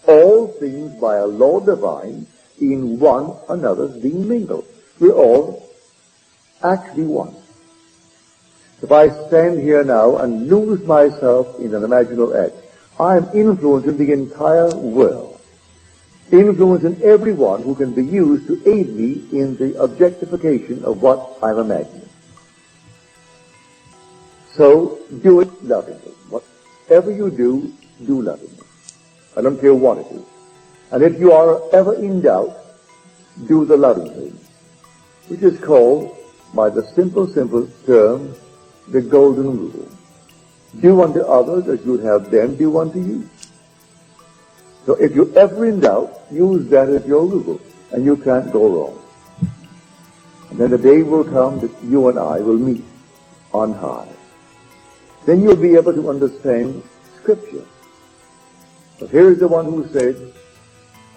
all things by a law divine in one another's being mingled. We're all actually one. If I stand here now and lose myself in an imaginal act, I am influencing the entire world, influencing everyone who can be used to aid me in the objectification of what I'm imagining. So do it lovingly. Whatever you do, do lovingly. I don't care what it is. And if you are ever in doubt, do the loving thing, which is called, by the simple term, the golden rule. Do unto others as you would have them do unto you. So if you're ever in doubt, use that as your rule, and you can't go wrong. And then the day will come that you and I will meet on high. Then you'll be able to understand Scripture. But here is the one who said,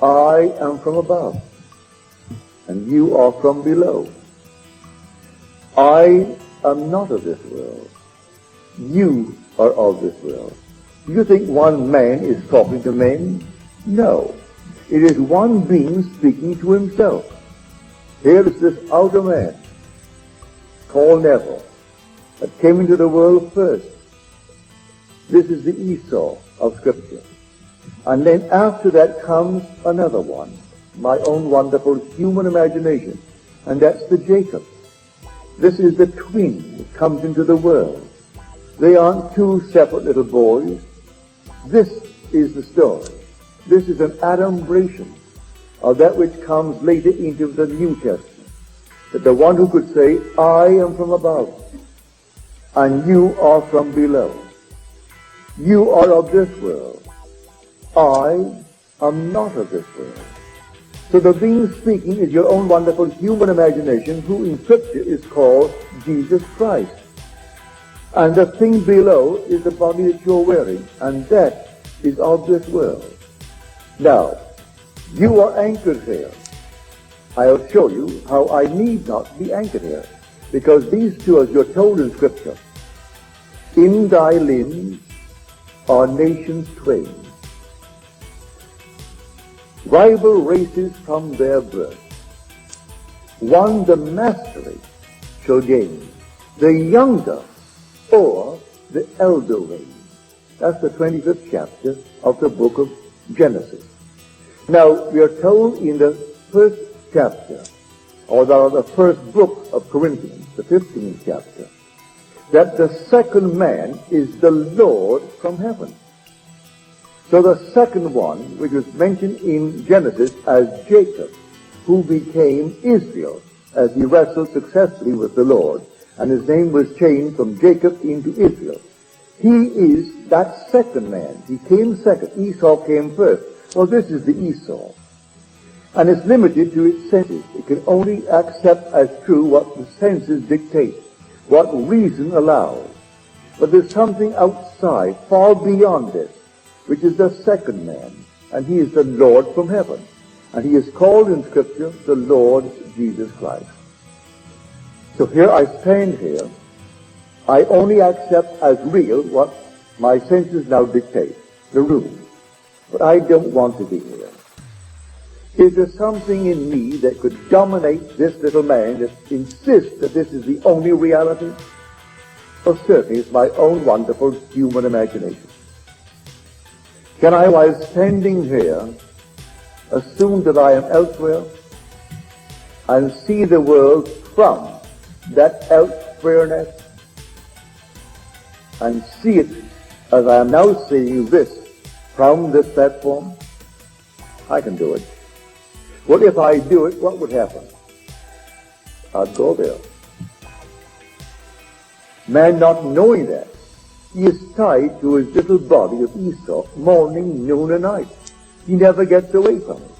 I am from above, and you are from below. I am not of this world. You are of this world. Do you think one man is talking to men? No. It is one being speaking to himself. Here is this outer man, called Neville, that came into the world first. This is the Esau of Scripture. And then after that comes another one, my own wonderful human imagination, and that's the Jacob. This is the twin that comes into the world. They aren't two separate little boys. This is the story. This is an adumbration of that which comes later into the New Testament. That the one who could say, I am from above, and you are from below. You are of this world. I am not of this world. So the being speaking is your own wonderful human imagination, who in Scripture is called Jesus Christ. And the thing below is the body that you're wearing, and that is of this world. Now, you are anchored here. I'll show you how I need not be anchored here, because these two, as you're told in Scripture, in thy limbs are nations twain. Rival races from their birth. One the mastery shall gain, the younger or the elder reign. That's the 25th chapter of the book of Genesis. Now, we are told in the first chapter, or the first book of Corinthians, the 15th chapter, that the second man is the Lord from heaven. So the second one, which was mentioned in Genesis as Jacob, who became Israel as he wrestled successfully with the Lord, and his name was changed from Jacob into Israel. He is that second man. He came second. Esau came first. Well, this is the Esau. And it's limited to its senses. It can only accept as true what the senses dictate, what reason allows. But there's something outside, far beyond this, which is the second man, and he is the Lord from heaven. And he is called in Scripture the Lord Jesus Christ. So here I stand here. I only accept as real what my senses now dictate, the room. But I don't want to be here. Is there something in me that could dominate this little man that insists that this is the only reality? Well, certainly it's my own wonderful human imagination. Can I, while standing here, assume that I am elsewhere and see the world from that elsewhereness and see it as I am now seeing this from this platform? I can do it. Well, if I do it, what would happen? I'd go there. Man not knowing that, he is tied to his little body of Esau morning, noon, and night. He never gets away from it.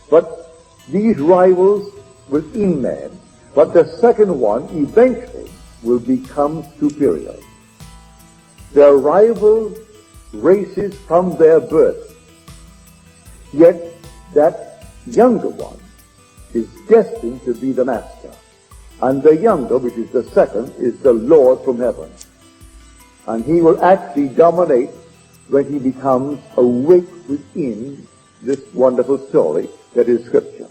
But these rivals within man, but the second one eventually will become superior. Their rival races from their birth. Yet that younger one is destined to be the master. And the younger, which is the second, is the Lord from heaven. And he will actually dominate when he becomes awake within this wonderful story that is Scripture.